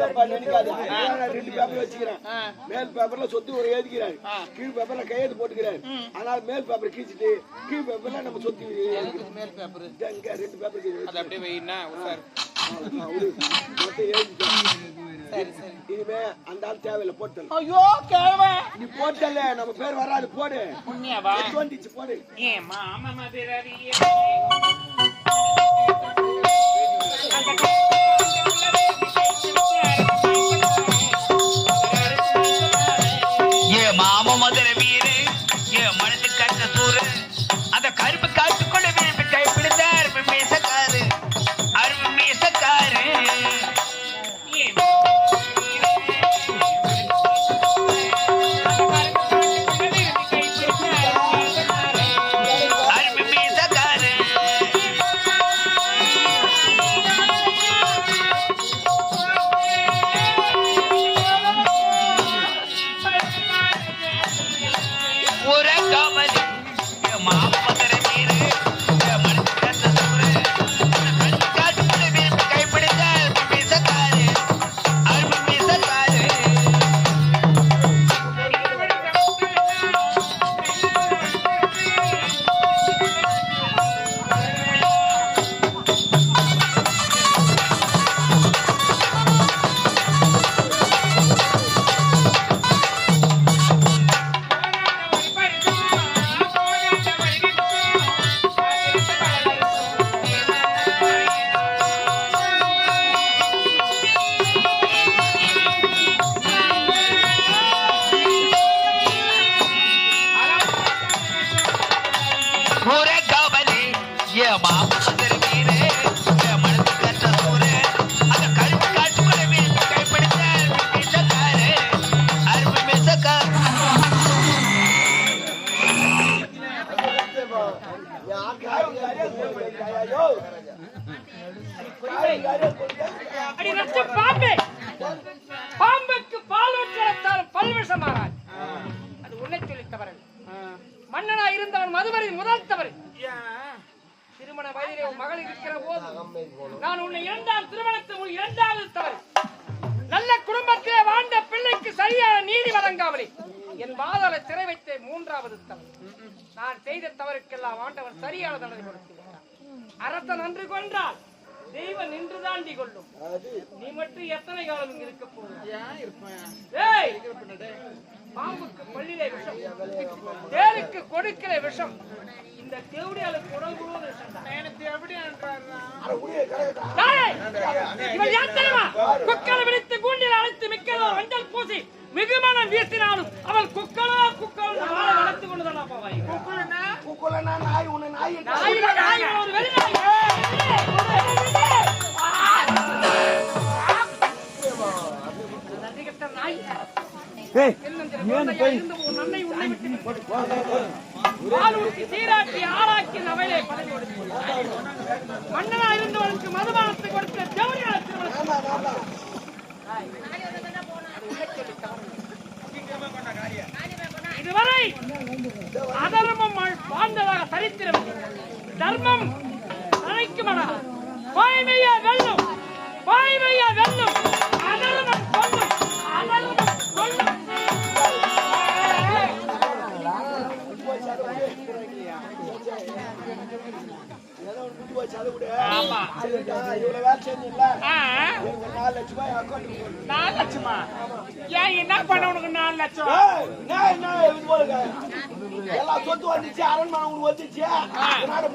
2 paper வச்சுக்கிறேன். மேல் பேப்பர்ல சொத்து ஒரு எழுதிக்கிறாரு, கீழ் பேப்பர்ல கையெழுத்து போட்டுக்கிறாரு. அதனால மேல் பேப்பர் கீச்சிட்டு கீழ் பேப்பர்ல நம்ம சொத்து மேல் பேப்பர் 2 பேப்பர் அது அப்படியே வைனா சார் இனிமே அந்த ஆள் தேவையில்லை போட்டல். ஐயோ கேவ நீ போட்டல நம்ம பேர் வராது போடு. உண்மையாவா வந்துச்சு போடு. ஏ மாமா மதுரவியே மாம மதுர வீரு என் மனது கட்ட சூறு அந்த கருப்பு காட்டுக்கொள்ள விரும்பி கைப்பிடிந்த அருமை மீசக்காரு அருமை மீசக்காரு அருமை மீசக்காரு பாம்புக்கு பால் ஊற்றத்தால் பல்விஷமாறான். அது உன்னை சொல்லி தவறு. மன்னனா இருந்தவன் மதுவரை முதல் தவறு. திருமண வயதிலே மகள் இருக்கிற போது நான் உன்னை 2ஆம் திருமணத்தில் 2வது தவறு. நல்ல குடும்பத்திலே வாழ்ந்த பிள்ளைக்கு சரியான நீதி வழங்காமலே என் வாதாள சிறை வைத்த 3வது தவறு. நான் செய்த தவறுக்கெல்லாம் ஆண்டவன் சரியான தண்டனை கொடுத்து விட்டான். அரசன் நன்று கொன்றால் தெய்வம் நின்று தாண்டி கொள்ளும். நீ மட்டும் எத்தனை காலம் இங்க இருக்க போறேன்? பாம்புக்கு பள்ளியிலே விஷம், தேருக்கு கொடுக்கிற விஷம், இந்த தேவடியாளுக்கு உடம்பு விஷம் தான். இவள் யார் தெரியுமா? குக்கரை விடுத்து கூண்டில் அழைத்து மிக்கதோ மஞ்சள் பூசி மிகுமனம் வீசினாலும் அவள் குக்கலோ குக்கலோ வளர்த்து கொண்டுதான் போவாய். நாய் உன்னை நாய் நாய் ஒரு வெளி நாய். மன்னனா இருந்தவனுக்கு மதுபானத்தை கொடுத்த இதுவரை அதர்மம் வாழ்ந்ததாக சரித்திரம். தர்மம் நினைக்குமனா வாய்மைய வெல்லும், வாய்மைய வெல்லும், அதர்மம் கொல்லும், அதர்மம் கொல்லும். என்ன பண்ண உனக்கு 4 லட்சம்? எல்லாம் சொத்து வந்துச்சு, அரண்மனை உனக்கு வந்துச்சு,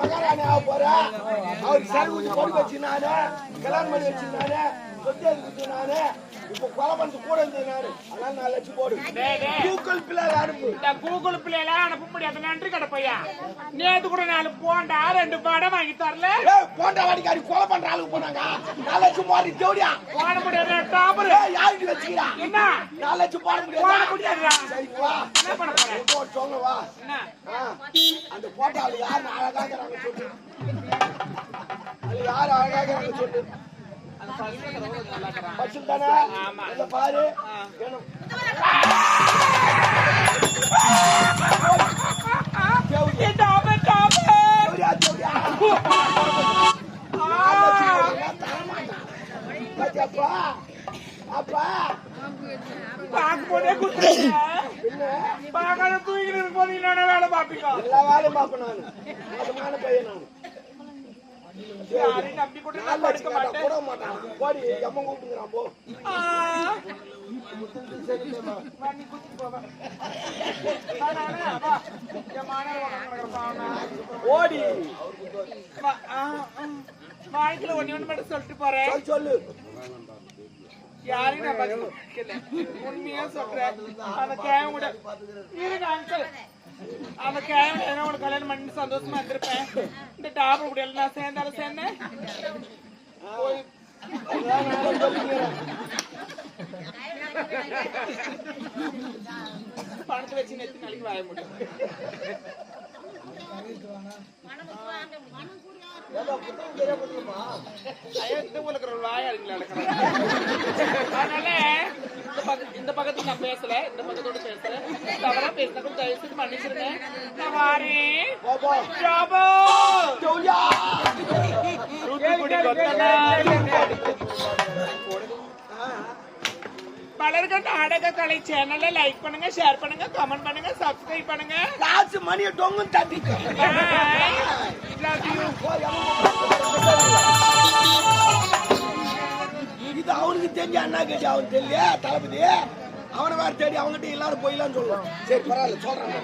மகாராணி ஆக போற. அவருக்கு செலவு கொண்டு வச்சு நானு கல்யாணம் பண்ணி வச்சு நானு சொத்து எடுத்து நானு இப்ப கொலை பண்ணி கூட இருந்தது நானு. அதனால 4 லட்சம் போடு. கூகுள் பிள்ளைல அனுப்பு. கூகுள் பிள்ளைல அனுப்ப முடியாது. நன்றி கடப்பையா, நேத்து கூட 4 போண்டா 2 படம் வாங்கி தரல. போண்டா வாடிக்காரி கொலை பண்ற ஆளுக்கு போனாங்க. 4 லட்சம் போடி தேவடியா போட முடியாது. டாபர் யாருக்கு வச்சுக்கிறா? என்ன 4 லட்சம் போட முடியாது? போட முடியாது. சரி வா, என்ன பண்ண போற? சொல்ல வா. என்ன அந்த போட்டால யார் அழகாகறாங்க சொல்லு. அது யார் அழகாகறாங்க சொல்லு. பச்சல் தானே? இல்ல பாரு. அப்பா பார்க்க போதே குத்துறீங்க. பார்க்காத தூங்கிட்டு இருக்கும்போது என்னென்ன வேலை பார்ப்பீங்க? எல்லா வேலையும் பார்ப்பேன் நானு. மோசமான பையன் நானு. யாரையும் நம்பி கூட நான் படுக்க மாட்டேன். கூட மாட்டான். போடி எம்ம கூப்பிட்டுங்கிறான் போ. வா, நீ குத்திட்டு போவா. வா, நானே, வா. என் மாணவர் உட்கார்ந்து கிடப்பாங்க. ஓடி வா, வாழ்க்கையில ஒண்ணு மட்டும் சொல்லிட்டு போறேன். சொல்லு யாரையும் நான் பார்க்கல. உண்மையா சொல்றேன். அந்த கேவன் கூட இருங்க அங்கிள். அந்த கேவன் என்ன உனக்கு கல்யாணம் பண்ணி சந்தோஷமா இருந்திருப்பேன். இந்த டாபர் கூட எல்லாம் நான் சேர்ந்தாலும் சேர்ந்தேன். போய் அதான் நானும் சொல்லிக்கிறேன். பணத்தை வச்சு நெத்தி நாளைக்கு வாய முடியும். ஏதோ புத்தகம் தெரிய போட்டுருமா? ஐயோ, இந்த ஊருக்கு ஒரு வாய் அடிக்கல நடக்கிறேன். அதனால இந்த பக்கத்துக்கு நான் பேசல, இந்த பக்கத்தோட பேசுறேன். தவறா பேசினா கூட தயவு செய்து மன்னிச்சிருங்க. நான் வாரேன். போப்போ ஜாபோ ஜோலியா தூத்துக்குடி கொத்தனா. பலருக்கு நாடக கலை சேனலை லைக் பண்ணுங்க, ஷேர் பண்ணுங்க, கமெண்ட் பண்ணுங்க, சப்ஸ்கிரைப் பண்ணுங்க. லாஸ்ட் மணியை டொங்கும் தட்டிக்க. இது அவனுக்கு தெரிஞ்ச அண்ணா கேட்டி அவனுக்கு தெரியல தளபதி. அவனை வேற தேடி அவங்ககிட்ட எல்லாரும் போயிடலான்னு சொல்லுவான். சரி பரவாயில்ல சொல்றான்.